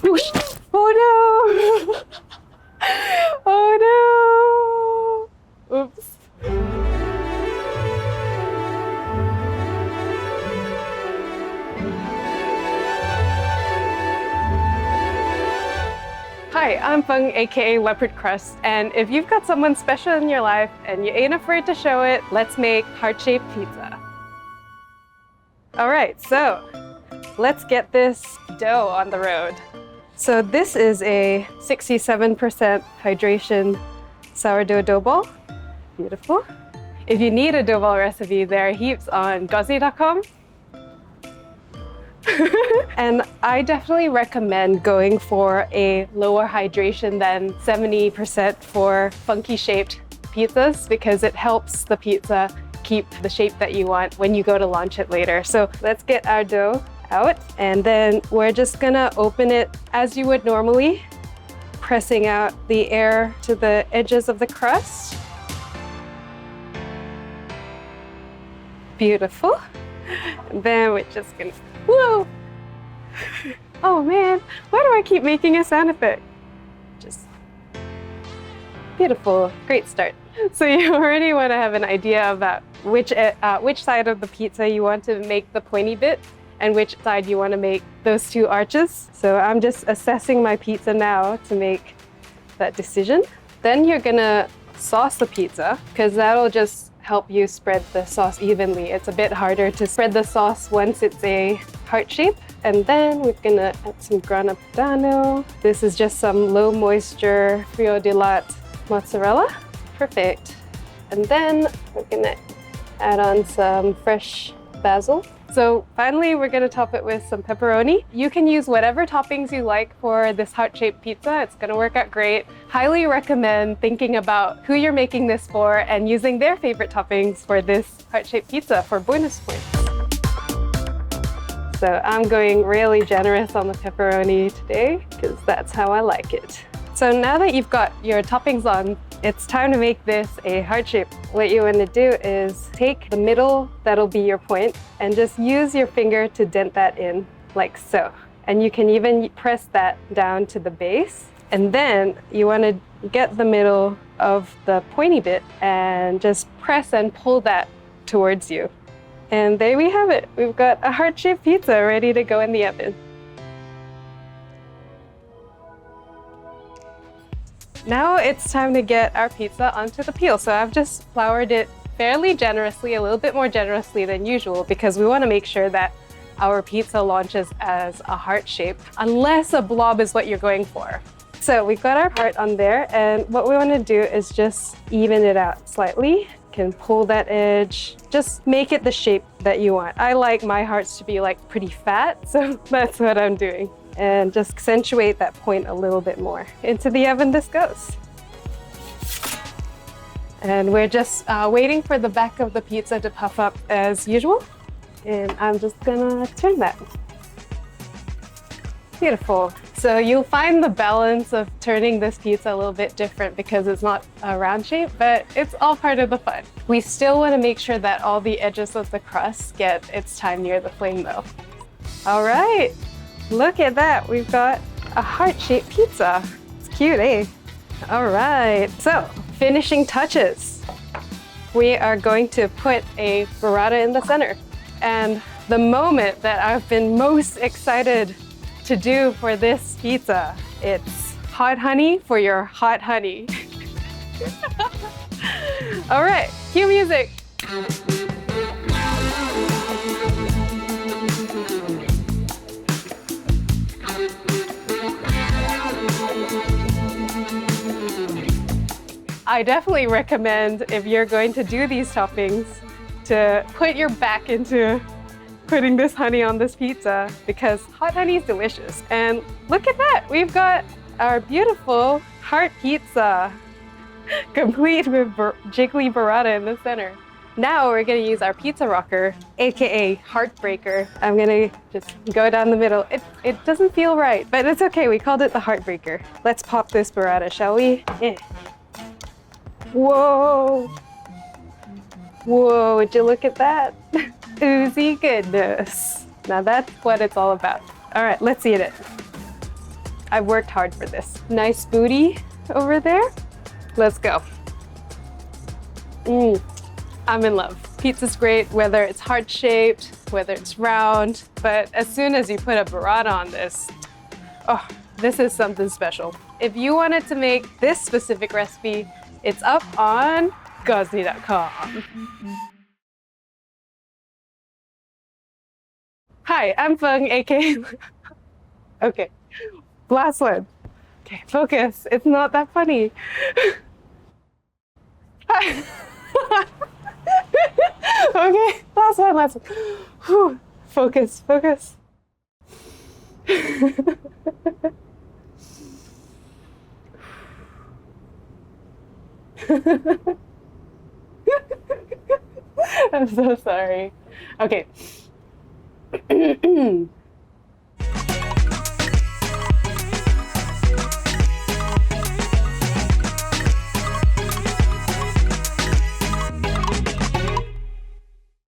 Whoosh. Oh no! Oh no! Oops. Hi, I'm Feng, aka Leopard Crust, and if you've got someone special in your life and you ain't afraid to show it, let's make heart-shaped pizza. All right, so let's get this dough on the road. So this is a 67% hydration sourdough dough ball. Beautiful. If you need a dough ball recipe, there are heaps on Gozney.com. And I definitely recommend going for a lower hydration than 70% for funky shaped pizzas because it helps the pizza keep the shape that you want when you go to launch it later. So let's get our dough out and then we're just gonna open it as you would normally, pressing out the air to the edges of the crust. Beautiful. And then we're just gonna, whoa! Oh man, why do I keep making a sound effect? Just beautiful, great start. So you already want to have an idea about which side of the pizza you want to make the pointy bit and which side you want to make those two arches. So I'm just assessing my pizza now to make that decision. Then you're gonna sauce the pizza because that'll just help you spread the sauce evenly. It's a bit harder to spread the sauce once it's a heart shape. And then we're gonna add some grana padano. This is just some low moisture frio di latte mozzarella. Perfect. And then we're gonna add on some fresh basil. So finally, we're gonna top it with some pepperoni. You can use whatever toppings you like for this heart-shaped pizza. It's gonna work out great. Highly recommend thinking about who you're making this for and using their favorite toppings for this heart-shaped pizza for bonus points. So I'm going really generous on the pepperoni today because that's how I like it. So now that you've got your toppings on, it's time to make this a heart shape. What you want to do is take the middle, that'll be your point, and just use your finger to dent that in like so. And you can even press that down to the base. And then you want to get the middle of the pointy bit and just press and pull that towards you. And there we have it. We've got a heart-shaped pizza ready to go in the oven. Now it's time to get our pizza onto the peel. So I've just floured it fairly generously, a little bit more generously than usual, because we want to make sure that our pizza launches as a heart shape, unless a blob is what you're going for. So we've got our heart on there, and what we want to do is just even it out slightly. You can pull that edge, just make it the shape that you want. I like my hearts to be like pretty fat, so that's what I'm doing. And just accentuate that point a little bit more. Into the oven this goes. And we're just waiting for the back of the pizza to puff up as usual. And I'm just gonna turn that. Beautiful. So you'll find the balance of turning this pizza a little bit different because it's not a round shape, but it's all part of the fun. We still wanna make sure that all the edges of the crust get its time near the flame though. All right. Look at that, we've got a heart-shaped pizza. It's cute, eh? All right, so finishing touches. We are going to put a buratta in the center. And the moment that I've been most excited to do for this pizza, it's hot honey for your hot honey. All right, cue music. I definitely recommend, if you're going to do these toppings, to put your back into putting this honey on this pizza because hot honey is delicious. And look at that, we've got our beautiful heart pizza, complete with jiggly burrata in the center. Now we're gonna use our pizza rocker, AKA Heartbreaker. I'm gonna just go down the middle. It doesn't feel right, but it's okay, we called it the Heartbreaker. Let's pop this burrata, shall we? Yeah. Whoa! Whoa, would you look at that? Oozy goodness. Now that's what it's all about. All right, let's eat it. I've worked hard for this. Nice booty over there. Let's go. I'm in love. Pizza's great, whether it's heart-shaped, whether it's round, but as soon as you put a burrata on this, oh, this is something special. If you wanted to make this specific recipe, it's up on Gozney.com. Hi, I'm Feng, aka... Okay, last one. Okay, focus. It's not that funny. Hi. Okay, last one. Whew. Focus. I'm so sorry. Okay.